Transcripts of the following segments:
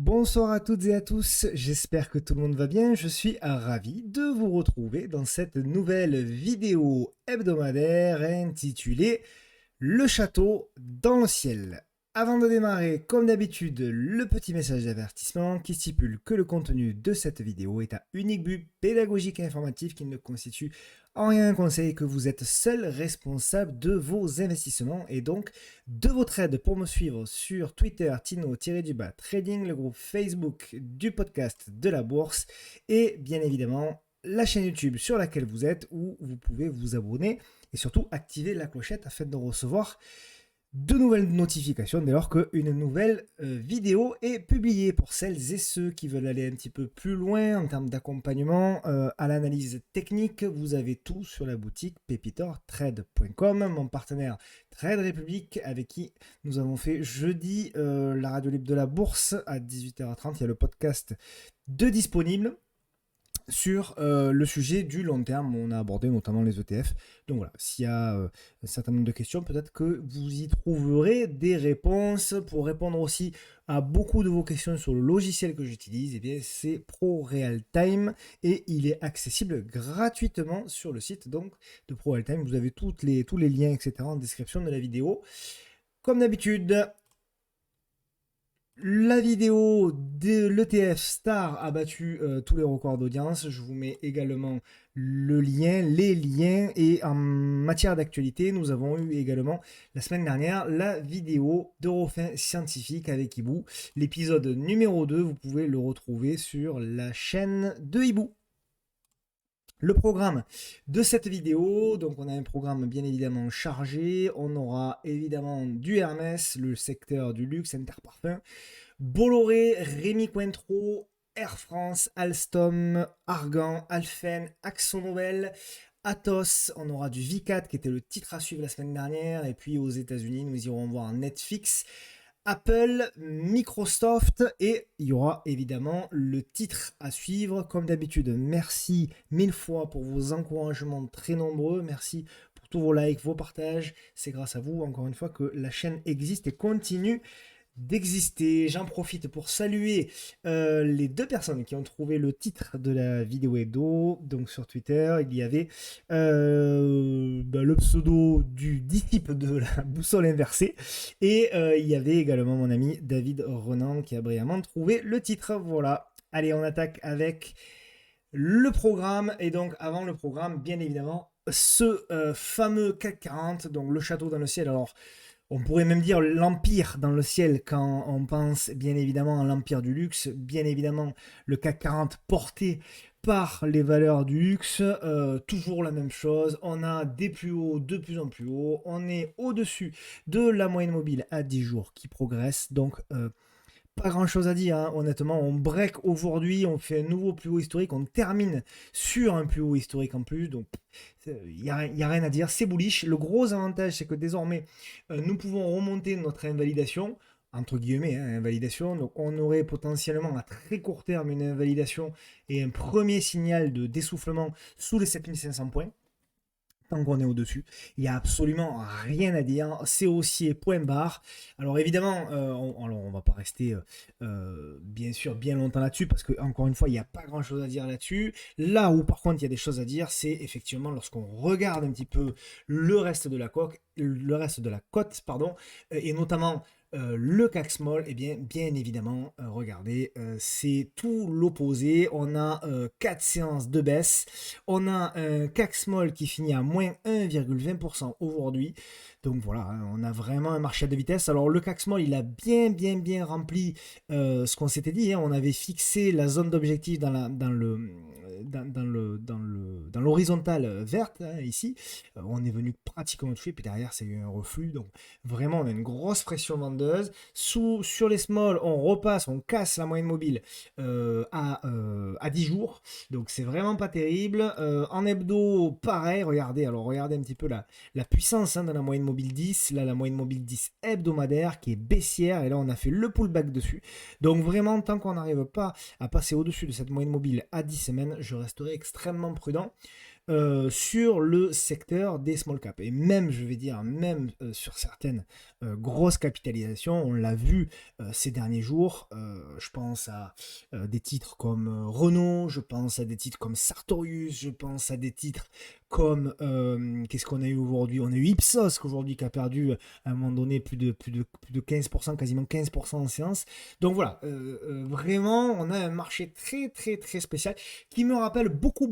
Bonsoir à toutes et à tous, j'espère que tout le monde va bien. Je suis ravi de vous retrouver dans cette nouvelle vidéo hebdomadaire intitulée Le château dans le ciel. Avant de démarrer, comme d'habitude, le petit message d'avertissement qui stipule que le contenu de cette vidéo est à unique but pédagogique et informatif qui ne constitue en rien un conseil, que vous êtes seul responsable de vos investissements et donc de votre aide. Pour me suivre sur Twitter, Tino-Trading, le groupe Facebook du podcast de la bourse et bien évidemment la chaîne YouTube sur laquelle vous êtes où vous pouvez vous abonner et surtout activer la clochette afin de recevoir de nouvelles notifications dès lors qu'une nouvelle vidéo est publiée. Pour celles et ceux qui veulent aller un petit peu plus loin en termes d'accompagnement à l'analyse technique, vous avez tout sur la boutique pepitortrade.com, mon partenaire Trade République avec qui nous avons fait jeudi la radio libre de la bourse à 18h30. Il y a le podcast de disponible sur le sujet du long terme. On a abordé notamment les ETF. Donc voilà, s'il y a un certain nombre de questions, peut-être que vous y trouverez des réponses. Pour répondre aussi à beaucoup de vos questions sur le logiciel que j'utilise, eh bien c'est ProRealTime et il est accessible gratuitement sur le site donc de ProRealTime. Vous avez tous les liens, etc. en description de la vidéo. Comme d'habitude, la vidéo de l'ETF Star a battu tous les records d'audience. Je vous mets également les liens. Et en matière d'actualité, nous avons eu également la semaine dernière la vidéo d'Eurofin Scientifique avec Hibou. L'épisode numéro 2, vous pouvez le retrouver sur la chaîne de Hibou. Le programme de cette vidéo, donc on a un programme bien évidemment chargé. On aura évidemment du Hermès, le secteur du luxe, Interparfum, Bolloré, Rémi Cointreau, Air France, Alstom, Argan, Alphen, AkzoNobel, Atos. On aura du Vicat qui était le titre à suivre la semaine dernière. Et puis aux États-Unis, nous irons voir Netflix, Apple, Microsoft et il y aura évidemment le titre à suivre. Comme d'habitude, merci 1000 fois pour vos encouragements très nombreux. Merci pour tous vos likes, vos partages. C'est grâce à vous, encore une fois, que la chaîne existe et continue d'exister. J'en profite pour saluer les deux personnes qui ont trouvé le titre de la vidéo hebdo. Donc sur Twitter, il y avait le pseudo du disciple de la boussole inversée et il y avait également mon ami David Renan qui a brillamment trouvé le titre. Voilà. Allez, on attaque avec le programme. Et donc avant le programme, bien évidemment, ce fameux CAC 40, donc le château dans le ciel. Alors on pourrait même dire l'empire dans le ciel quand on pense bien évidemment à l'empire du luxe, bien évidemment le CAC 40 porté par les valeurs du luxe, toujours la même chose, on a des plus hauts de plus en plus hauts, on est au-dessus de la moyenne mobile à 10 jours qui progresse, donc pas grand chose à dire, hein. Honnêtement, on break aujourd'hui, on fait un nouveau plus haut historique, on termine sur un plus haut historique en plus, donc il n'y a rien à dire, c'est bullish. Le gros avantage, c'est que désormais, nous pouvons remonter notre invalidation, entre guillemets, hein, invalidation, donc on aurait potentiellement à très court terme une invalidation et un premier signal de dessoufflement sous les 7500 points. Tant qu'on est au-dessus, il n'y a absolument rien à dire. C'est haussier, point barre. Alors évidemment, on va pas rester bien sûr bien longtemps là-dessus parce que encore une fois, il n'y a pas grand-chose à dire là-dessus. Là où par contre il y a des choses à dire, c'est effectivement lorsqu'on regarde un petit peu le reste de la cote, pardon, et notamment le CAC Small, et bien évidemment, regardez, c'est tout l'opposé. On a 4 séances de baisse. On a un CAC Small qui finit à moins 1,20% aujourd'hui. Donc voilà, hein, on a vraiment un marché de vitesse. Alors le CAC Small, il a bien rempli ce qu'on s'était dit, hein. On avait fixé la zone d'objectif dans l'horizontale verte, hein, ici. On est venu pratiquement toucher, puis derrière, c'est eu un reflux. Donc vraiment, on a une grosse pression vendeuse. Sur les small, on repasse, on casse la moyenne mobile à 10 jours. Donc c'est vraiment pas terrible. En hebdo, pareil, regardez un petit peu la puissance, hein, de la moyenne mobile 10. Là, la moyenne mobile 10 hebdomadaire qui est baissière. Et là, on a fait le pullback dessus. Donc vraiment, tant qu'on n'arrive pas à passer au-dessus de cette moyenne mobile à 10 semaines, je resterai extrêmement prudent. sur le secteur des small caps. Et même, je vais dire, même sur certaines grosses capitalisations, on l'a vu ces derniers jours, je pense à des titres comme Renault, je pense à des titres comme Sartorius, je pense à des titres comme, qu'est-ce qu'on a eu aujourd'hui? On a eu Ipsos qu'aujourd'hui qui a perdu à un moment donné plus de 15%, quasiment 15% en séance. Donc voilà, vraiment, on a un marché très très très spécial qui me rappelle beaucoup,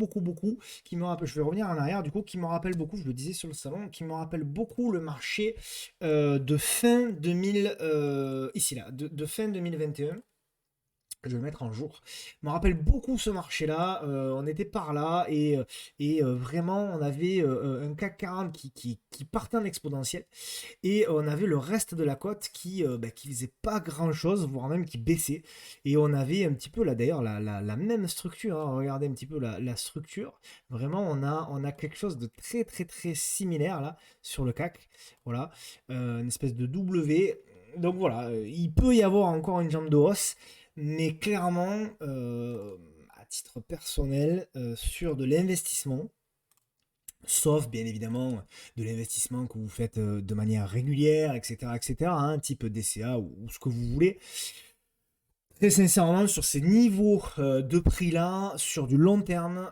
qui me rappelle, je vais revenir en arrière du coup, qui me rappelle beaucoup, je le disais sur le salon, qui me rappelle beaucoup le marché de fin 2000, ici là, de fin 2021. Je vais le mettre en jour. Je me rappelle beaucoup ce marché-là. On était par là et vraiment, on avait un CAC 40 qui partait en exponentiel et on avait le reste de la cote qui faisait pas grand-chose, voire même qui baissait. Et on avait un petit peu là d'ailleurs la même structure, hein. Regardez un petit peu la structure. Vraiment, on a quelque chose de très très très similaire là sur le CAC. Voilà, une espèce de W. Donc voilà, il peut y avoir encore une jambe de hausse. Mais clairement, à titre personnel, sur de l'investissement, sauf bien évidemment de l'investissement que vous faites de manière régulière, etc., hein, type DCA ou ce que vous voulez, très sincèrement, sur ces niveaux de prix-là, sur du long terme,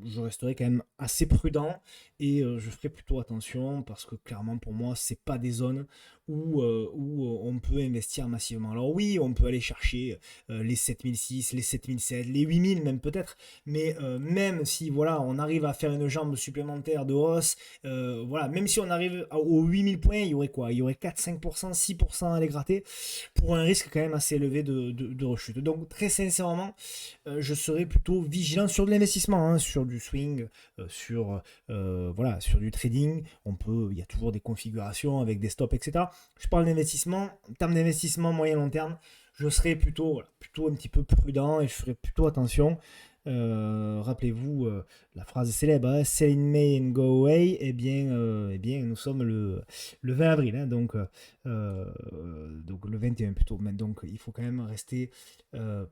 je resterai quand même assez prudent et je ferai plutôt attention parce que clairement pour moi, c'est pas des zones où on peut investir massivement. Alors oui, on peut aller chercher les 7006, les 7007, les 8000 même peut-être, mais même si voilà, on arrive à faire une jambe supplémentaire de hausse, voilà, même si on arrive aux 8000 points, il y aurait quoi? Il y aurait 4-5%, 6% à les gratter pour un risque quand même assez élevé de rechute. Donc très sincèrement, je serais plutôt vigilant sur de l'investissement, hein, sur du swing, voilà, sur du trading. Il y a toujours des configurations avec des stops, etc. Je parle d'investissement, en termes d'investissement moyen-long terme, je serais plutôt, voilà, plutôt un petit peu prudent et je ferai plutôt attention. Rappelez-vous la phrase célèbre, hein, Sell in May and go away. Eh bien, nous sommes le 20 avril, hein, donc le 21 plutôt. Mais donc il faut quand même rester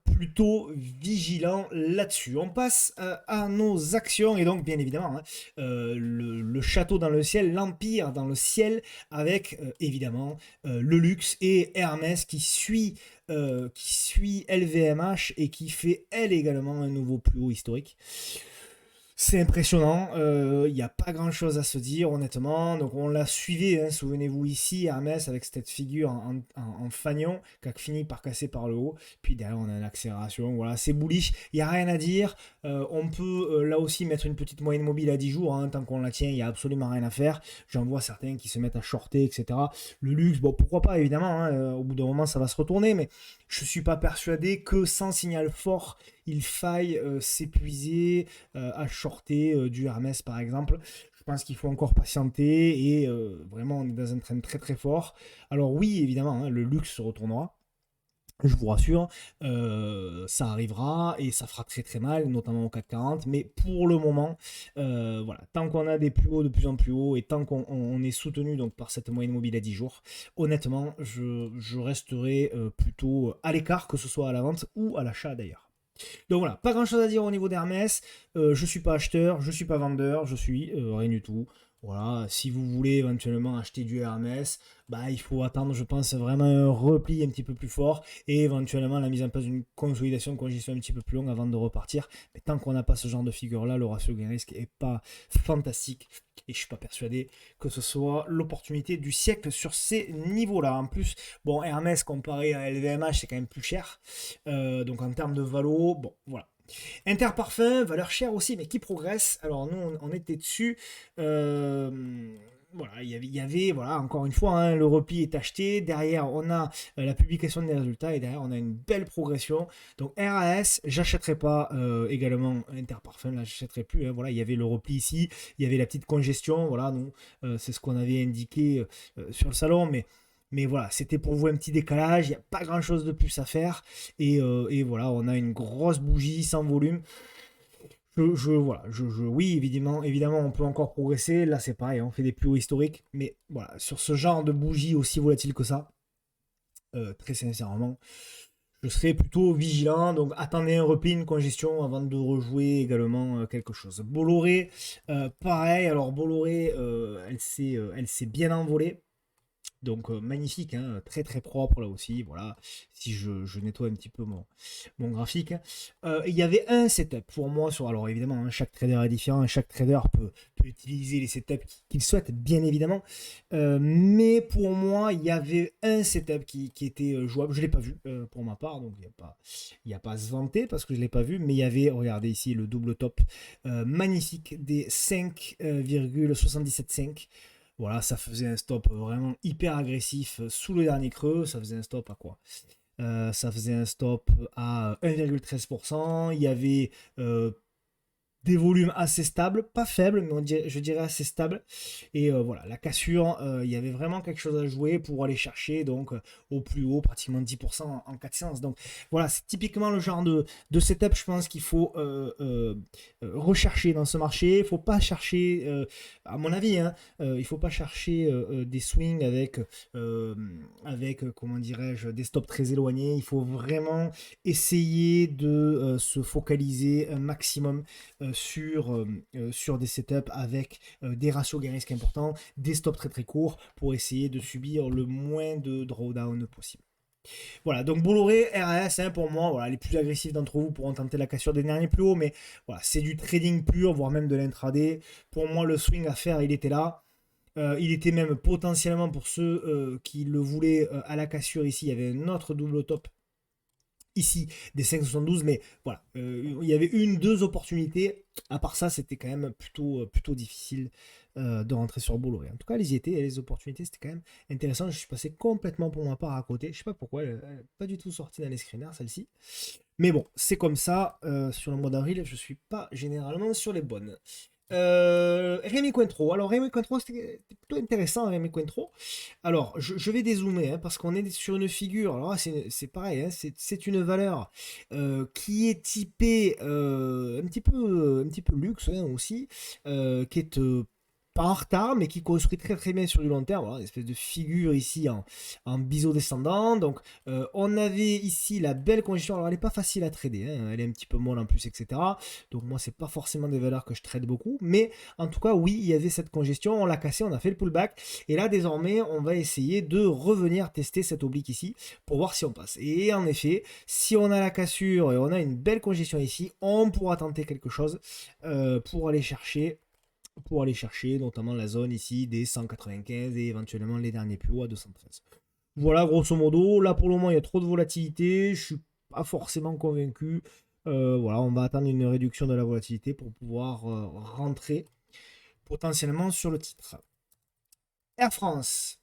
plutôt vigilant là-dessus. On passe à nos actions et donc bien évidemment hein, le château dans le ciel, l'empire dans le ciel avec évidemment le luxe et Hermès qui suit LVMH et qui fait elle également un nouveau plus haut historique. C'est impressionnant, il n'y a pas grand chose à se dire honnêtement. Donc on l'a suivi, hein, souvenez-vous ici, Hermès avec cette figure en fanion qui a fini par casser par le haut. Puis derrière on a une accélération, voilà, c'est bullish, il n'y a rien à dire. On peut là aussi mettre une petite moyenne mobile à 10 jours, hein, tant qu'on la tient, il n'y a absolument rien à faire. J'en vois certains qui se mettent à shorter, etc. Le luxe, bon pourquoi pas évidemment, hein, au bout d'un moment ça va se retourner, mais je ne suis pas persuadé que sans signal fort, il faille s'épuiser à shorter du Hermès par exemple. Je pense qu'il faut encore patienter et vraiment on est dans un train très très fort. Alors oui évidemment hein, le luxe se retournera. Je vous rassure, ça arrivera et ça fera très très mal, notamment au CAC 40. Mais pour le moment, voilà, tant qu'on a des plus hauts de plus en plus hauts et tant qu'on est soutenu donc par cette moyenne mobile à 10 jours, honnêtement, je resterai plutôt à l'écart, que ce soit à la vente ou à l'achat d'ailleurs. Donc voilà, pas grand chose à dire au niveau d'Hermès. Je suis pas acheteur, je suis pas vendeur, je suis rien du tout. Voilà, si vous voulez éventuellement acheter du Hermès, bah, il faut attendre, je pense, vraiment un repli un petit peu plus fort et éventuellement la mise en place d'une consolidation de congestion un petit peu plus longue avant de repartir. Mais tant qu'on n'a pas ce genre de figure-là, le ratio gain-risque est pas fantastique et je suis pas persuadé que ce soit l'opportunité du siècle sur ces niveaux-là. En plus, bon, Hermès comparé à LVMH, c'est quand même plus cher. Donc en termes de valo, bon, voilà. Interparfum, valeur chère aussi, mais qui progresse. Alors nous, on était dessus. Voilà, il y avait, voilà, encore une fois, hein, le repli est acheté. Derrière, on a la publication des résultats et derrière, on a une belle progression. Donc RAS, j'achèterai pas également Interparfum, là, j'achèterai plus. Hein, voilà, il y avait le repli ici, il y avait la petite congestion. Voilà, nous, c'est ce qu'on avait indiqué sur le salon, mais voilà, c'était pour vous un petit décalage, il n'y a pas grand chose de plus à faire. Et voilà, on a une grosse bougie sans volume. Voilà, oui, évidemment, on peut encore progresser. Là, c'est pareil, on fait des plus hauts historiques. Mais voilà, sur ce genre de bougie aussi volatile que ça, très sincèrement, je serai plutôt vigilant. Donc attendez un repli, une congestion avant de rejouer également quelque chose. Bolloré, pareil. Alors Bolloré, elle s'est bien envolée. Donc magnifique, hein, très très propre là aussi. Voilà, si je nettoie un petit peu mon graphique, hein. Il y avait un setup pour moi sur. Alors évidemment, hein, chaque trader est différent, chaque trader peut utiliser les setups qu'il souhaite, bien évidemment. Mais pour moi, il y avait un setup qui était jouable. Je ne l'ai pas vu pour ma part, donc il y a pas à se vanter parce que je ne l'ai pas vu. Mais il y avait, regardez ici, le double top magnifique des 5,775. Voilà, ça faisait un stop vraiment hyper agressif sous le dernier creux. Ça faisait un stop à quoi? Ça faisait un stop à 1,13%. Il y avait des volumes assez stables, pas faibles, mais je dirais assez stables. Et voilà, la cassure, il y avait vraiment quelque chose à jouer pour aller chercher donc au plus haut, pratiquement 10% en 4 séances. Donc voilà, c'est typiquement le genre de setup, je pense, qu'il faut rechercher dans ce marché. Il ne faut pas chercher, à mon avis, hein, il ne faut pas chercher des swings avec comment dirais-je, des stops très éloignés. Il faut vraiment essayer de se focaliser un maximum sur des setups avec des ratios gain risque importants, des stops très très courts pour essayer de subir le moins de drawdown possible. Voilà, donc Bolloré, RAS, hein, pour moi, voilà, les plus agressifs d'entre vous pourront tenter la cassure des derniers plus hauts, mais voilà, c'est du trading pur, voire même de l'intraday. Pour moi, le swing à faire, il était là. Il était même potentiellement pour ceux qui le voulaient à la cassure ici, il y avait un autre double top ici des 5,72, mais voilà, il y avait deux opportunités. À part ça, c'était quand même plutôt difficile de rentrer sur Bolloré. En tout cas, elles y étaient, et les opportunités, c'était quand même intéressant. Je suis passé complètement pour ma part à côté. Je sais pas pourquoi, elle n'est pas du tout sortie dans les screeners, celle-ci. Mais bon, c'est comme ça. Sur le mois d'avril, je suis pas généralement sur les bonnes. Rémi Cointreau. Alors, Rémi Cointreau, c'était plutôt intéressant, Rémi Cointreau. Alors, je vais dézoomer, hein, parce qu'on est sur une figure. Alors, c'est pareil, hein, c'est une valeur qui est typée un petit peu luxe, hein, aussi, qui est pas en retard, mais qui construit très très bien sur du long terme. Voilà, une espèce de figure ici en biseau descendant. Donc, on avait ici la belle congestion. Alors, elle n'est pas facile à trader, hein, elle est un petit peu molle en plus, etc. Donc, moi, c'est pas forcément des valeurs que je trade beaucoup. Mais en tout cas, oui, il y avait cette congestion. On l'a cassé, on a fait le pullback. Et là, désormais, on va essayer de revenir tester cette oblique ici pour voir si on passe. Et en effet, si on a la cassure et on a une belle congestion ici, on pourra tenter quelque chose pour aller chercher notamment la zone ici des 195 et éventuellement les derniers plus hauts à 213. Voilà, grosso modo. Là, pour le moment, il y a trop de volatilité. Je suis pas forcément convaincu. Voilà, on va attendre une réduction de la volatilité pour pouvoir rentrer potentiellement sur le titre. Air France.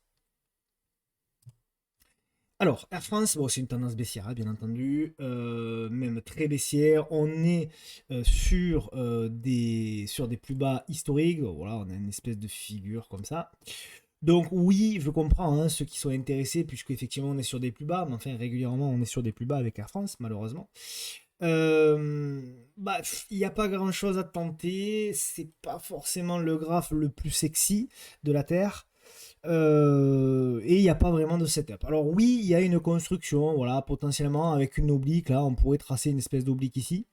Alors, Air France, bon, c'est une tendance baissière, hein, bien entendu, même très baissière. On est sur des plus bas historiques. Donc, voilà, on a une espèce de figure comme ça. Donc oui, je comprends, hein, ceux qui sont intéressés, puisque effectivement on est sur des plus bas, mais enfin régulièrement on est sur des plus bas avec Air France, malheureusement. Euh, Bah, il n'y a pas grand-chose à tenter. C'est pas forcément le graphe le plus sexy de la Terre. Et il n'y a pas vraiment de setup. Alors oui, il y a une construction, voilà, potentiellement avec une oblique. Là, on pourrait tracer une espèce d'oblique ici.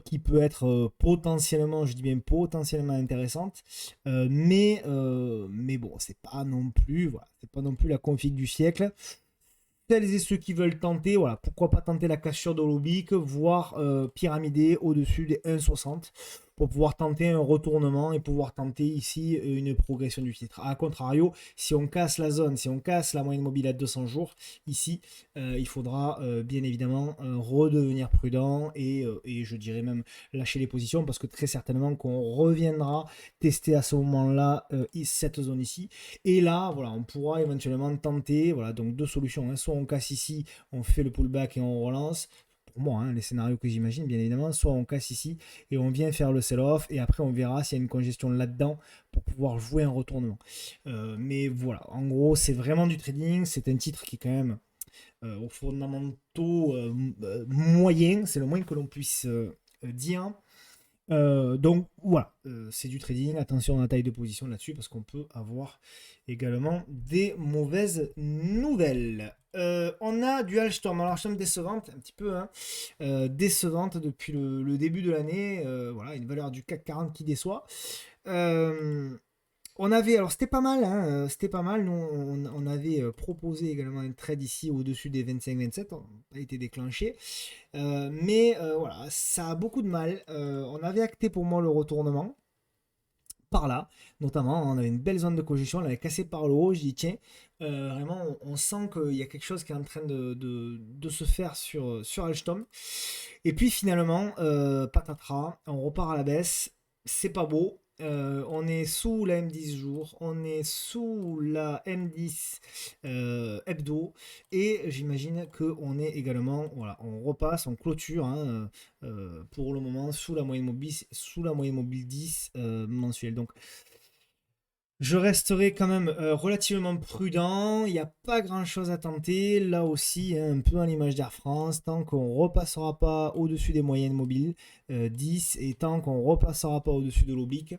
Qui peut être potentiellement, je dis bien potentiellement intéressante, mais bon, c'est pas non plus, voilà, c'est pas non plus la config du siècle. Celles et ceux qui veulent tenter, voilà, pourquoi pas tenter la cassure de l'oblique, voire pyramider au-dessus des 1,60 pour pouvoir tenter un retournement et pouvoir tenter ici une progression du titre. A contrario, si on casse la zone, si on casse la moyenne mobile à 200 jours, ici, il faudra bien évidemment redevenir prudent et je dirais même lâcher les positions parce que très certainement qu'on reviendra tester à ce moment-là cette zone ici. Et là, voilà, on pourra éventuellement tenter, voilà, donc deux solutions, hein. Soit on casse ici, on fait le pullback et on relance. Pour moi, hein, les scénarios que j'imagine, bien évidemment, soit on casse ici et on vient faire le sell-off et après on verra s'il y a une congestion là-dedans pour pouvoir jouer un retournement. Mais voilà, en gros, c'est vraiment du trading. C'est un titre qui est quand même aux fondamentaux moyens, c'est le moins que l'on puisse dire. Donc voilà, c'est du trading. Attention à la taille de position là-dessus parce qu'on peut avoir également des mauvaises nouvelles. On a du Alstom. Alors, Alstom décevante, un petit peu, hein, décevante depuis le début de l'année. Voilà, une valeur du CAC 40 qui déçoit. Euh, on avait, alors c'était pas mal, hein, c'était pas mal. Nous, on avait proposé également un trade ici au-dessus des 25-27, on a été déclenché. Mais voilà, ça a beaucoup de mal. On avait acté pour moi le retournement par là, notamment. On avait une belle zone de congestion, on l'avait cassé par le haut. Je dis, tiens, vraiment, on sent qu'il y a quelque chose qui est en train de se faire sur Alstom. Et puis finalement, patatras, on repart à la baisse. C'est pas beau. On est sous la M10 jour, on est sous la M10 hebdo, et j'imagine qu'on est également, voilà, on repasse, on clôture, hein, pour le moment sous la moyenne mobile 10 mensuelle. Donc je resterai quand même relativement prudent. Il n'y a pas grand-chose à tenter. Là aussi, hein, un peu à l'image d'Air France, tant qu'on ne repassera pas au-dessus des moyennes mobiles 10 et tant qu'on ne repassera pas au-dessus de l'oblique,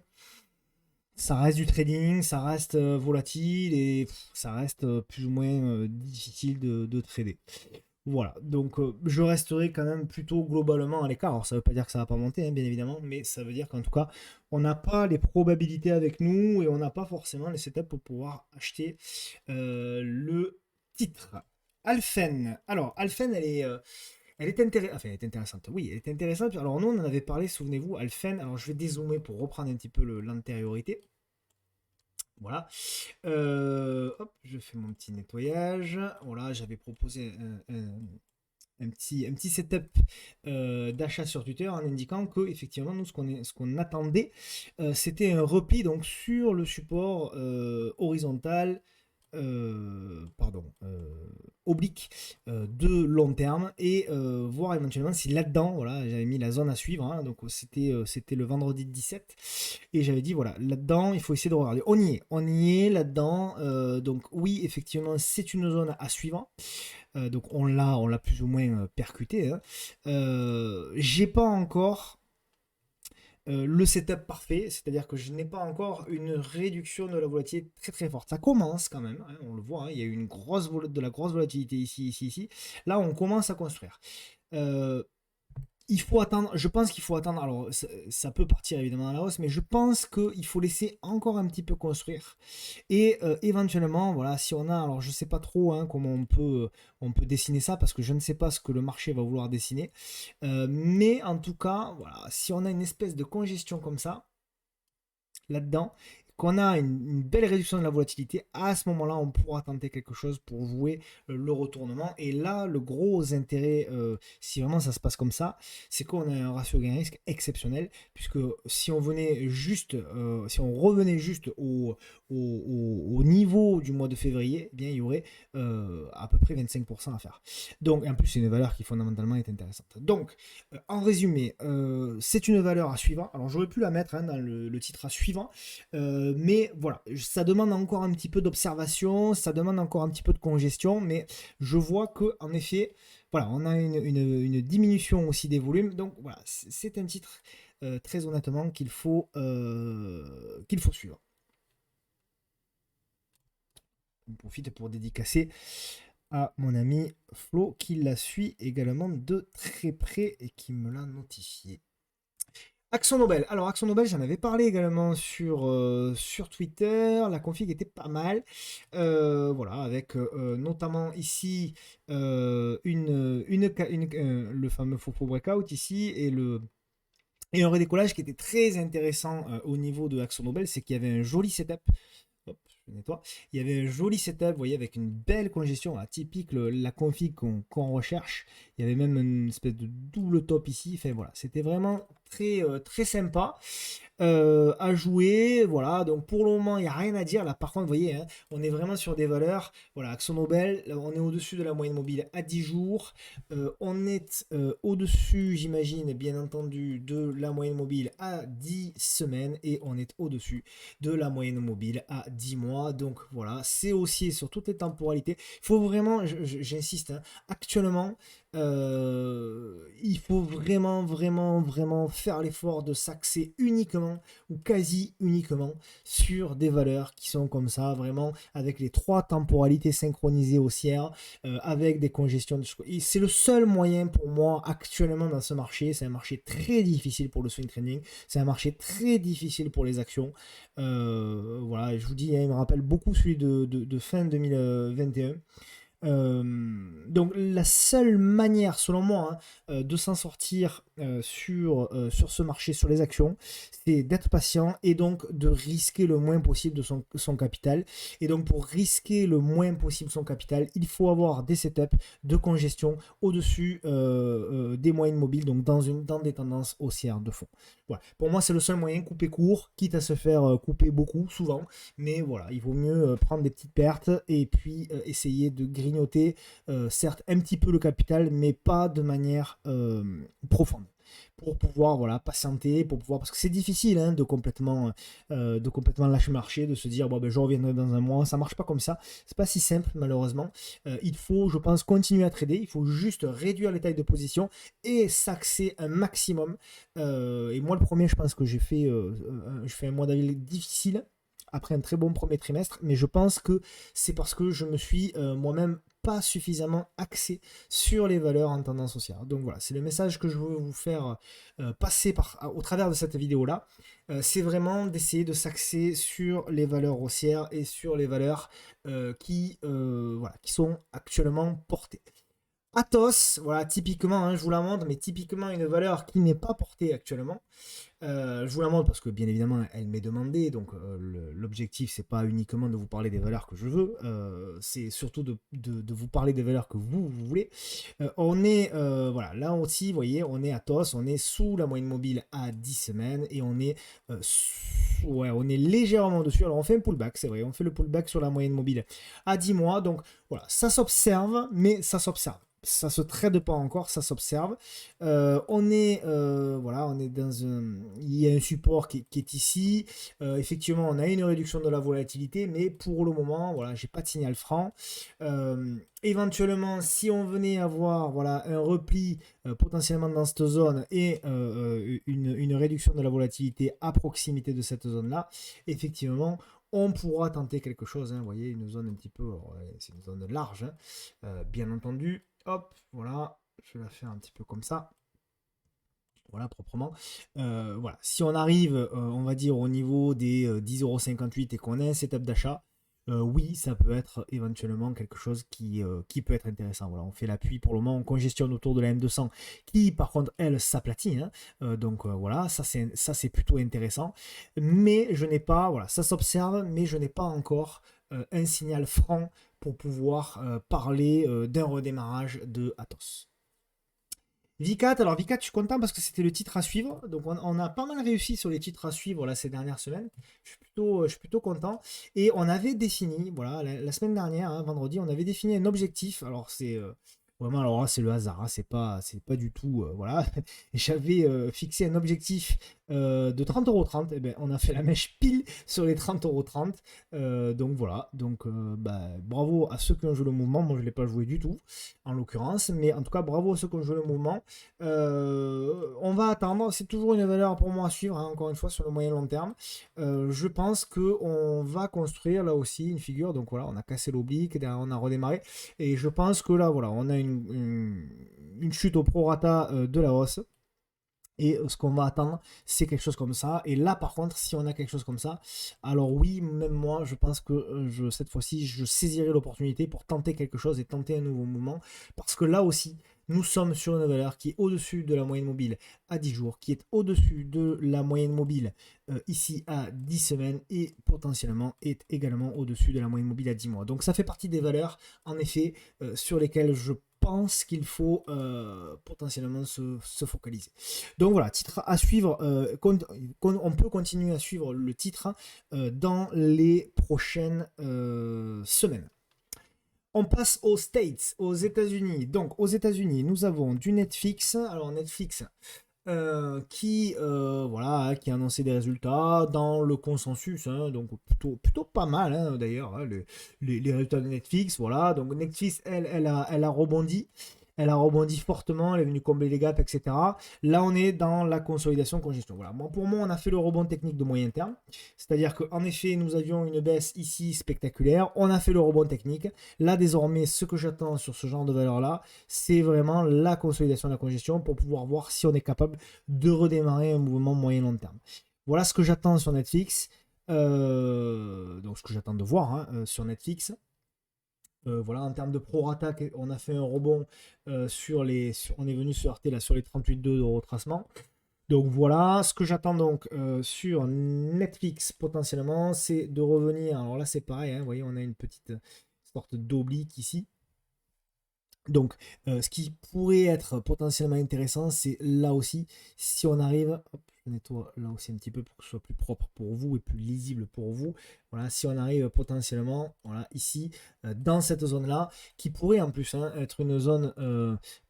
ça reste du trading, ça reste volatile et ça reste plus ou moins difficile de trader. Voilà, donc je resterai quand même plutôt globalement à l'écart. Alors ça veut pas dire que ça va pas monter, hein, bien évidemment, mais ça veut dire qu'en tout cas, on n'a pas les probabilités avec nous et on n'a pas forcément les setups pour pouvoir acheter le titre. Alphen. Alors, Alphen, elle est intéressante. Oui, elle est intéressante. Alors nous, on en avait parlé, souvenez-vous, Alphen. Alors je vais dézoomer pour reprendre un petit peu l'antériorité. Voilà. Hop, je fais mon petit nettoyage. Voilà, j'avais proposé un petit setup d'achat sur Twitter en indiquant que effectivement nous ce qu'on attendait c'était un repli donc sur le support horizontal pardon oblique de long terme et voir éventuellement si là-dedans voilà j'avais mis la zone à suivre hein, donc c'était le vendredi 17 et j'avais dit voilà là-dedans il faut essayer de regarder on y est là-dedans donc oui effectivement c'est une zone à suivre donc on l'a plus ou moins percuté. Hein. J'ai pas encore le setup parfait, c'est-à-dire que je n'ai pas encore une réduction de la volatilité très très forte. Ça commence quand même, hein, on le voit, hein, il y a eu de la grosse volatilité ici, ici, ici. Là, on commence à construire. Euh, il faut attendre, je pense qu'il faut attendre, alors ça peut partir évidemment à la hausse, mais je pense qu'il faut laisser encore un petit peu construire. Et éventuellement, voilà, si on a, alors je sais pas trop hein, comment on peut dessiner ça, parce que je ne sais pas ce que le marché va vouloir dessiner. Mais en tout cas, voilà, si on a une espèce de congestion comme ça, là-dedans, qu'on a une belle réduction de la volatilité, à ce moment-là, on pourra tenter quelque chose pour jouer le retournement. Et là, le gros intérêt, si vraiment ça se passe comme ça, c'est qu'on a un ratio gain-risque exceptionnel, puisque si on venait juste, si on revenait juste au niveau du mois de février, eh bien, il y aurait à peu près 25% à faire. Donc, en plus, c'est une valeur qui fondamentalement est intéressante. Donc, en résumé, c'est une valeur à suivre. Alors, j'aurais pu la mettre hein, dans le titre à suivant, mais voilà, ça demande encore un petit peu d'observation, ça demande encore un petit peu de congestion, mais je vois que en effet, voilà, on a une diminution aussi des volumes. Donc voilà, c'est un titre très honnêtement qu'il faut suivre. On profite pour dédicacer à mon ami Flo qui la suit également de très près et qui me l'a notifié. Axon Nobel. Alors, Axon Nobel, j'en avais parlé également sur Twitter. La config était pas mal. Voilà, avec notamment ici le fameux faux breakout ici et un redécollage qui était très intéressant au niveau de Axon Nobel, c'est qu'il y avait un joli setup. Hop, je nettoie. Il y avait un joli setup, vous voyez, avec une belle congestion, typique la config qu'on recherche. Il y avait même une espèce de double top ici. Enfin voilà, c'était vraiment très, très sympa à jouer. Voilà, donc pour le moment, il n'y a rien à dire. Là, par contre, vous voyez, hein, on est vraiment sur des valeurs. Voilà, Axon Nobel, là, on est au-dessus de la moyenne mobile à 10 jours. On est au-dessus, j'imagine, bien entendu, de la moyenne mobile à 10 semaines. Et on est au-dessus de la moyenne mobile à 10 mois. Donc voilà, c'est haussier sur toutes les temporalités. Il faut vraiment, j'insiste, hein, actuellement, il faut vraiment, vraiment, vraiment faire l'effort de s'axer uniquement ou quasi uniquement sur des valeurs qui sont comme ça, vraiment avec les 3 temporalités synchronisées haussières, avec des congestions. C'est le seul moyen pour moi actuellement dans ce marché. C'est un marché très difficile pour le swing trading, c'est un marché très difficile pour les actions. Voilà, je vous dis, hein, il me rappelle beaucoup celui de fin 2021. Donc la seule manière, selon moi, hein, de s'en sortir sur ce marché, sur les actions, c'est d'être patient et donc de risquer le moins possible de son capital. Et donc pour risquer le moins possible son capital, il faut avoir des setups de congestion au-dessus des moyennes mobiles, donc dans des tendances haussières de fond. Voilà. Pour moi, c'est le seul moyen, couper court, quitte à se faire couper beaucoup, souvent. Mais voilà, il vaut mieux prendre des petites pertes et puis essayer de grignoter, certes, un petit peu le capital, mais pas de manière profonde. Pour pouvoir voilà, patienter, pour pouvoir, parce que c'est difficile, hein, de complètement lâcher le marché, de se dire bon ben je reviendrai dans un mois. Ça marche pas comme ça, c'est pas si simple malheureusement. Il faut, je pense, continuer à trader, il faut juste réduire les tailles de position et s'axer un maximum. Et moi le premier, je pense que je fais un mois d'avril difficile après un très bon premier trimestre, mais je pense que c'est parce que je me suis moi-même pas suffisamment axé sur les valeurs en tendance haussière. Donc voilà, c'est le message que je veux vous faire passer au travers de cette vidéo-là. C'est vraiment d'essayer de s'axer sur les valeurs haussières et sur les valeurs voilà, qui sont actuellement portées. Athos, voilà, typiquement, hein, je vous la montre, mais typiquement une valeur qui n'est pas portée actuellement. Je vous la montre parce que bien évidemment elle m'est demandée, donc l'objectif c'est pas uniquement de vous parler des valeurs que je veux, c'est surtout de vous parler des valeurs que vous voulez. On est, voilà, là aussi, vous voyez, on est à TOS, on est sous la moyenne mobile à 10 semaines et on est, ouais, on est légèrement dessus. Alors on fait un pullback, c'est vrai, on fait le pullback sur la moyenne mobile à 10 mois, donc voilà, ça s'observe, mais ça s'observe. Ça se trade pas encore, ça s'observe. Voilà, on est dans un, il y a un support qui est ici. Effectivement, on a une réduction de la volatilité, mais pour le moment, voilà, j'ai pas de signal franc. Éventuellement, si on venait avoir voilà un repli potentiellement dans cette zone et une réduction de la volatilité à proximité de cette zone-là, effectivement, on pourra tenter quelque chose. Hein, vous voyez, une zone un petit peu, c'est une zone large, hein, bien entendu. Hop, voilà, je vais la faire un petit peu comme ça. Voilà, proprement. Voilà. Si on arrive, on va dire, au niveau des 10,58 € et qu'on a un setup d'achat, oui, ça peut être éventuellement quelque chose qui peut être intéressant. Voilà, on fait l'appui pour le moment, on congestionne autour de la M200 qui, par contre, elle, s'aplatit. Hein. Donc voilà, ça c'est plutôt intéressant. Mais je n'ai pas, voilà, ça s'observe, mais je n'ai pas encore un signal franc pour pouvoir parler d'un redémarrage de Athos. V4, alors V4, je suis content parce que c'était le titre à suivre. Donc on a pas mal réussi sur les titres à suivre là, ces dernières semaines. Je suis plutôt content. Et on avait défini, voilà, la semaine dernière, hein, vendredi, on avait défini un objectif. Alors c'est vraiment, alors là, c'est le hasard, hein, c'est pas du tout, voilà. J'avais fixé un objectif de 30,30 €. Et ben, on a fait la mèche pile sur les 30,30 €. Donc voilà, donc bah, bravo à ceux qui ont joué le mouvement. Moi, je ne l'ai pas joué du tout, en l'occurrence, mais en tout cas, bravo à ceux qui ont joué le mouvement. On va attendre, c'est toujours une valeur pour moi à suivre, hein, encore une fois, sur le moyen long terme. Je pense qu'on va construire là aussi une figure. Donc voilà, on a cassé l'oblique, on a redémarré. Et je pense que là, voilà, on a une chute au prorata de la hausse. Et ce qu'on va attendre, c'est quelque chose comme ça. Et là, par contre, si on a quelque chose comme ça, alors oui, même moi, je pense que cette fois-ci, je saisirai l'opportunité pour tenter quelque chose et tenter un nouveau mouvement. Parce que là aussi, nous sommes sur une valeur qui est au-dessus de la moyenne mobile à 10 jours, qui est au-dessus de la moyenne mobile ici à 10 semaines et potentiellement est également au-dessus de la moyenne mobile à 10 mois. Donc ça fait partie des valeurs, en effet, sur lesquelles je pense qu'il faut potentiellement se focaliser. Donc voilà, titre à suivre. On peut continuer à suivre le titre dans les prochaines semaines. On passe aux States, aux États-Unis. Donc aux États-Unis, nous avons du Netflix. Alors Netflix voilà, qui a annoncé des résultats dans le consensus, hein, donc plutôt pas mal, hein, d'ailleurs, hein, les résultats de Netflix. Voilà, donc Netflix, elle a rebondi. elle a rebondi fortement, elle est venue combler les gaps, etc. Là, on est dans la consolidation congestion. Voilà. Bon, pour moi, on a fait le rebond technique de moyen terme. C'est-à-dire qu'en effet, nous avions une baisse ici spectaculaire. On a fait le rebond technique. Là, désormais, ce que j'attends sur ce genre de valeur-là, c'est vraiment la consolidation de la congestion pour pouvoir voir si on est capable de redémarrer un mouvement moyen-long terme. Voilà ce que j'attends sur Netflix. Donc, ce que j'attends de voir sur Netflix. Voilà, en termes de prorata, on a fait un rebond on est venu se heurter là sur les 38,2 de retracement. Donc voilà, ce que j'attends donc sur Netflix potentiellement, c'est de revenir. Alors là, c'est pareil, hein, vous voyez, on a une petite sorte d'oblique ici. Donc, ce qui pourrait être potentiellement intéressant, c'est là aussi, si on arrive, hop, je nettoie là aussi un petit peu pour que ce soit plus propre pour vous et plus lisible pour vous. Voilà, si on arrive potentiellement, voilà, ici, dans cette zone-là, qui pourrait en plus être une zone,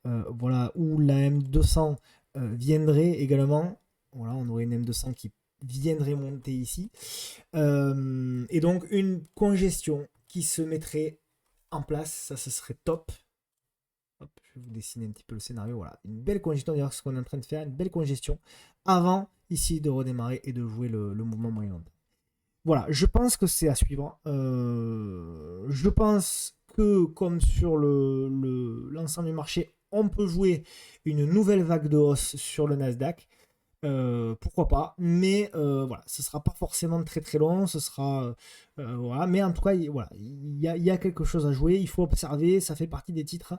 voilà, où la M200 viendrait également. Voilà, on aurait une M200 qui viendrait monter ici. Et donc, une congestion qui se mettrait en place, ça, ce serait top. Hop, je vais vous dessiner un petit peu le scénario. Voilà, une belle congestion, d'ailleurs, ce qu'on est en train de faire, une belle congestion avant ici de redémarrer et de jouer le mouvement moyen long. Voilà, je pense que c'est à suivre. Je pense que comme sur l'ensemble du marché, on peut jouer une nouvelle vague de hausse sur le Nasdaq. Pourquoi pas, mais voilà, ce sera pas forcément très très long, ce sera voilà, mais en tout cas, voilà, il y a quelque chose à jouer, il faut observer, ça fait partie des titres,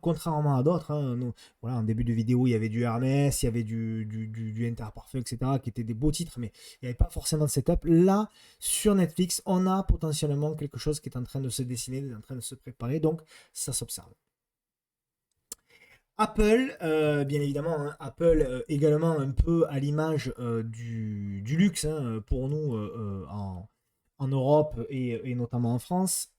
contrairement à d'autres. Voilà, en début de vidéo, il y avait du Hermès, il y avait du Interparfum, etc., qui étaient des beaux titres, mais il n'y avait pas forcément de setup. Là, sur Netflix, on a potentiellement quelque chose qui est en train de se dessiner, en train de se préparer, donc ça s'observe. Apple, bien évidemment, Apple également un peu à l'image du luxe pour nous en Europe et notamment en France.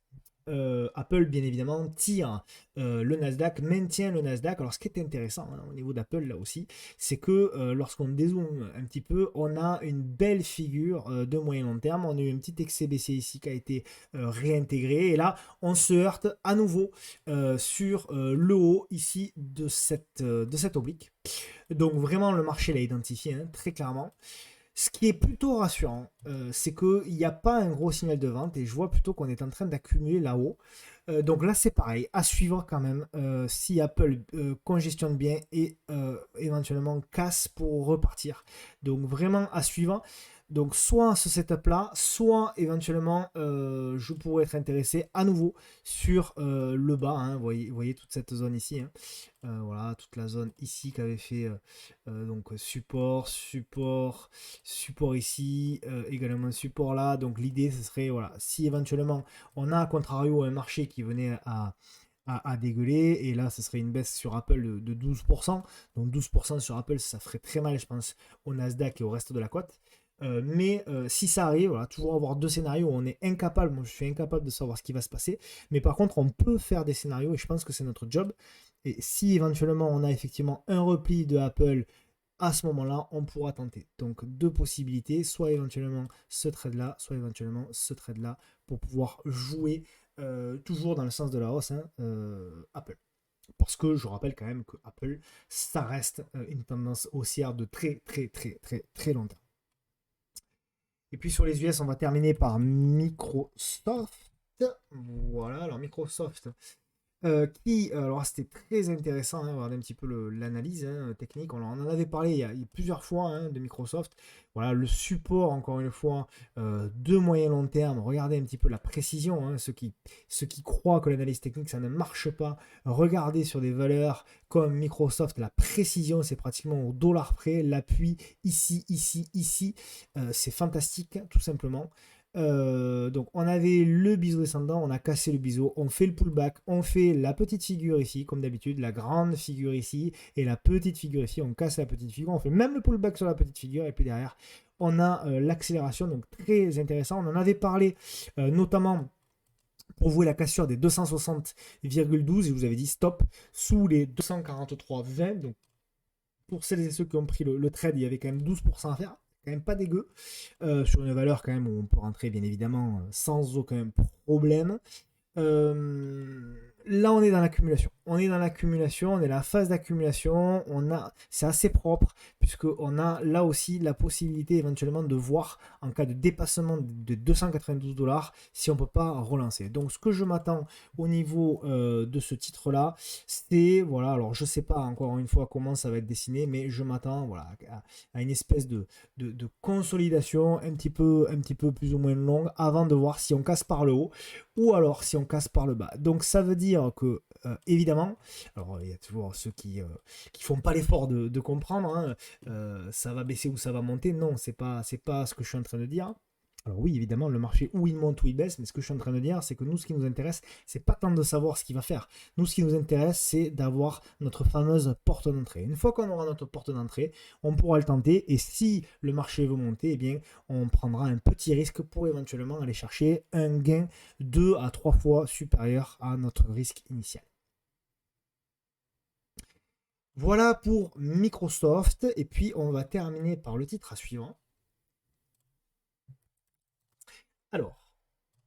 Apple, bien évidemment, tire le Nasdaq, maintient le Nasdaq. Alors, ce qui est intéressant au niveau d'Apple, là aussi, c'est que lorsqu'on dézoome un petit peu, on a une belle figure de moyen long terme. On a eu un petit excès baissier ici qui a été réintégré. Et là, on se heurte à nouveau sur le haut ici de cette oblique. Donc, vraiment, le marché l'a identifié très clairement. Ce qui est plutôt rassurant, c'est qu'il n'y a pas un gros signal de vente et je vois plutôt qu'on est en train d'accumuler là-haut. Donc là, c'est pareil, à suivre quand même si Apple congestionne bien et éventuellement casse pour repartir. Donc vraiment à suivre. Donc soit ce setup-là, soit éventuellement je pourrais être intéressé à nouveau sur le bas. Vous voyez toute cette zone ici. Voilà, toute la zone ici qui avait fait donc support ici, également support là. Donc l'idée ce serait, voilà, si éventuellement on a à contrario un marché qui venait à dégueuler, et là ce serait une baisse sur Apple de 12%. Donc 12% sur Apple, ça ferait très mal, je pense, au Nasdaq et au reste de la cote. Mais si ça arrive, voilà, toujours avoir deux scénarios où on est incapable, moi je suis incapable de savoir ce qui va se passer, mais par contre on peut faire des scénarios et je pense que c'est notre job. Et si éventuellement on a effectivement un repli de Apple, à ce moment-là, on pourra tenter. Donc deux possibilités, soit éventuellement ce trade-là, soit éventuellement ce trade-là, pour pouvoir jouer toujours dans le sens de la hausse Apple. Parce que je rappelle quand même que Apple, ça reste une tendance haussière de très très très très très long terme. Et puis sur les US, on va terminer par Microsoft. Voilà, alors Microsoft, alors c'était très intéressant, regarder un petit peu l'analyse technique. On en avait parlé il y a plusieurs fois de Microsoft. Voilà, le support, encore une fois, de moyen long terme. Regardez un petit peu la précision. Ceux qui croient que l'analyse technique, ça ne marche pas, regardez sur des valeurs comme Microsoft, la précision, c'est pratiquement au dollar près. L'appui ici, ici, ici, c'est fantastique, tout simplement. Donc on avait le biseau descendant, on a cassé le biseau, on fait le pullback, on fait la petite figure ici, comme d'habitude, la grande figure ici, et la petite figure ici, on casse la petite figure, on fait même le pullback sur la petite figure, et puis derrière, on a l'accélération, donc très intéressant. On en avait parlé notamment pour vous la cassure des 260,12, et je vous avais dit stop sous les 243,20, donc pour celles et ceux qui ont pris le trade, il y avait quand même 12% à faire, quand même pas dégueu, sur une valeur quand même où on peut rentrer bien évidemment sans aucun problème. Là on est dans l'accumulation. on est dans l'accumulation, on est dans la phase d'accumulation, c'est assez propre, puisqu'on a là aussi la possibilité éventuellement de voir en cas de dépassement de 292 $ si on ne peut pas relancer. Donc ce que je m'attends au niveau de ce titre-là, c'est, voilà, alors je ne sais pas encore une fois comment ça va être dessiné, mais je m'attends voilà, à une espèce de consolidation un petit peu plus ou moins longue avant de voir si on casse par le haut ou alors si on casse par le bas. Donc ça veut dire que évidemment, alors il y a toujours ceux qui font pas l'effort de comprendre, hein, ça va baisser ou ça va monter. Non, c'est pas ce que je suis en train de dire. Alors oui, évidemment, le marché, où il monte ou il baisse, mais ce que je suis en train de dire, c'est que nous, ce qui nous intéresse, c'est pas tant de savoir ce qu'il va faire. Nous, ce qui nous intéresse, c'est d'avoir notre fameuse porte d'entrée. Une fois qu'on aura notre porte d'entrée, on pourra le tenter, et si le marché veut monter, eh bien, on prendra un petit risque pour éventuellement aller chercher un gain 2 à 3 fois supérieur à notre risque initial. Voilà pour Microsoft, et puis on va terminer par le titre à suivant. Alors,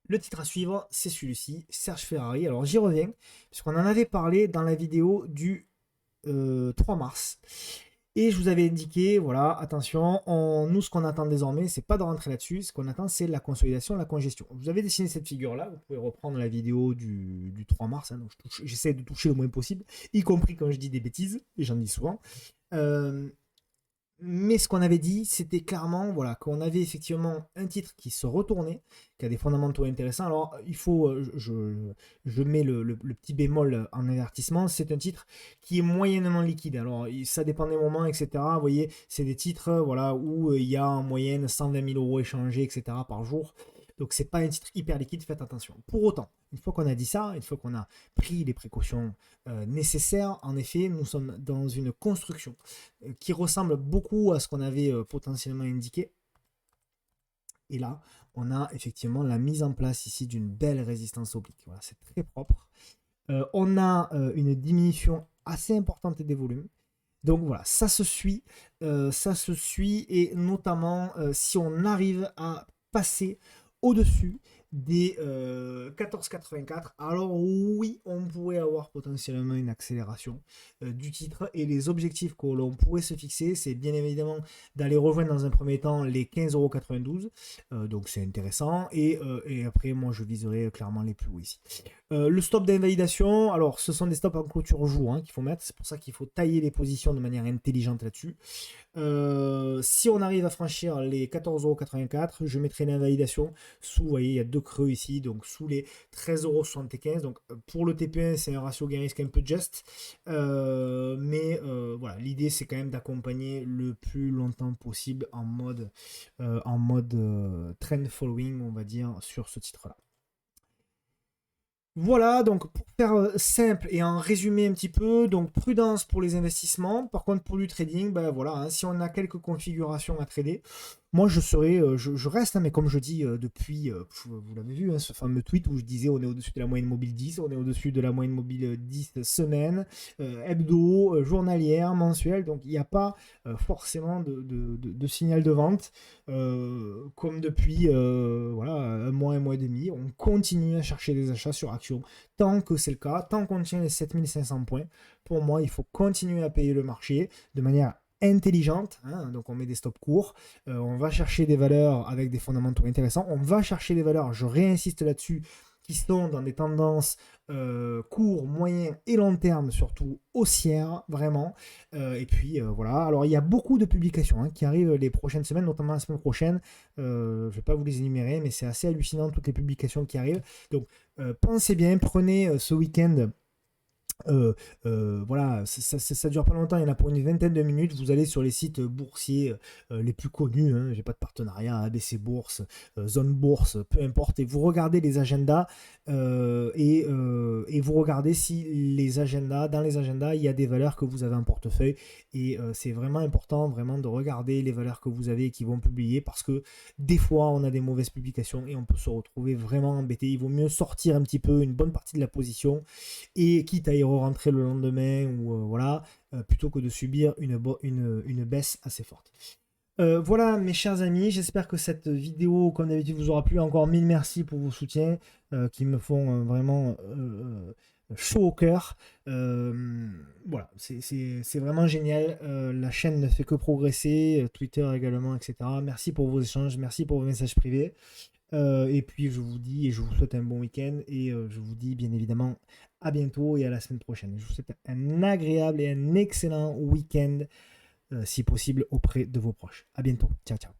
le titre à suivre, c'est celui-ci, Serge Ferrari. Alors j'y reviens, puisqu'on en avait parlé dans la vidéo du 3 mars. Et je vous avais indiqué, voilà, attention, nous ce qu'on attend désormais, c'est pas de rentrer là-dessus, ce qu'on attend c'est la consolidation, la congestion. Je vous avais dessiné cette figure-là, vous pouvez reprendre la vidéo du 3 mars, hein, donc j'essaie de toucher le moins possible, y compris quand je dis des bêtises, et j'en dis souvent. Mais ce qu'on avait dit, c'était clairement voilà, qu'on avait effectivement un titre qui se retournait, qui a des fondamentaux intéressants. Alors, il faut, je mets le petit bémol en avertissement, c'est un titre qui est moyennement liquide. Alors, ça dépend des moments, etc. Vous voyez, c'est des titres voilà, où il y a en moyenne 120 000 € échangés, etc. par jour. Donc, c'est pas un titre hyper liquide, faites attention. Pour autant, une fois qu'on a dit ça, une fois qu'on a pris les précautions nécessaires, en effet, nous sommes dans une construction qui ressemble beaucoup à ce qu'on avait potentiellement indiqué. Et là, on a effectivement la mise en place ici d'une belle résistance oblique. Voilà, c'est très propre. On a une diminution assez importante des volumes. Donc voilà, ça se suit, et notamment si on arrive à passer au-dessus des 14,84, alors oui, on pourrait avoir potentiellement une accélération du titre, et les objectifs que l'on pourrait se fixer, c'est bien évidemment d'aller rejoindre dans un premier temps les 15,92 €, donc c'est intéressant, et après moi je viserai clairement les plus hauts ici. Le stop d'invalidation, alors ce sont des stops en clôture jour qu'il faut mettre, c'est pour ça qu'il faut tailler les positions de manière intelligente là-dessus. Si on arrive à franchir les 14,84 €, je mettrai l'invalidation sous, vous voyez, il y a deux creux ici, donc sous les 13,75 €. Donc pour le TP1, c'est un ratio gain risque un peu juste, mais voilà, l'idée c'est quand même d'accompagner le plus longtemps possible en mode trend following, on va dire, sur ce titre-là. Voilà, donc pour faire simple et en résumé un petit peu, donc prudence pour les investissements. Par contre, pour du trading, ben voilà, si on a quelques configurations à trader, moi je serai, je reste, mais comme je dis depuis, vous l'avez vu, ce fameux tweet où je disais on est au-dessus de la moyenne mobile 10, on est au-dessus de la moyenne mobile 10 semaine, hebdo, journalière, mensuelle, donc il n'y a pas forcément de signal de vente, comme depuis voilà, un mois et demi, on continue à chercher des achats sur Action, tant que c'est le cas, tant qu'on tient les 7500 points, pour moi il faut continuer à payer le marché de manière intelligente, donc on met des stops courts, on va chercher des valeurs avec des fondamentaux intéressants, on va chercher des valeurs, je réinsiste là-dessus, qui sont dans des tendances court, moyen et long terme, surtout haussières, vraiment. Et puis voilà, alors il y a beaucoup de publications qui arrivent les prochaines semaines, notamment la semaine prochaine. Je ne vais pas vous les énumérer, mais c'est assez hallucinant toutes les publications qui arrivent. Donc pensez bien, prenez ce week-end. Voilà, ça dure pas longtemps, il y en a pour une vingtaine de minutes. Vous allez sur les sites boursiers les plus connus, j'ai pas de partenariat, ABC Bourse, Zone Bourse, peu importe, et vous regardez les agendas et vous regardez si dans les agendas, il y a des valeurs que vous avez en portefeuille, et c'est vraiment important vraiment de regarder les valeurs que vous avez et qui vont publier, parce que des fois on a des mauvaises publications et on peut se retrouver vraiment embêté. Il vaut mieux sortir un petit peu une bonne partie de la position, et quitte à y rentrer le lendemain, ou voilà, plutôt que de subir une baisse assez forte. Voilà mes chers amis, j'espère que cette vidéo, comme d'habitude, vous aura plu. Encore mille merci pour vos soutiens qui me font vraiment chaud au cœur. Voilà, c'est vraiment génial. La chaîne ne fait que progresser, Twitter également, etc. Merci pour vos échanges, merci pour vos messages privés. Et puis je vous dis et je vous souhaite un bon week-end et je vous dis bien évidemment à bientôt et à la semaine prochaine. Je vous souhaite un agréable et un excellent week-end si possible auprès de vos proches. À bientôt. Ciao ciao.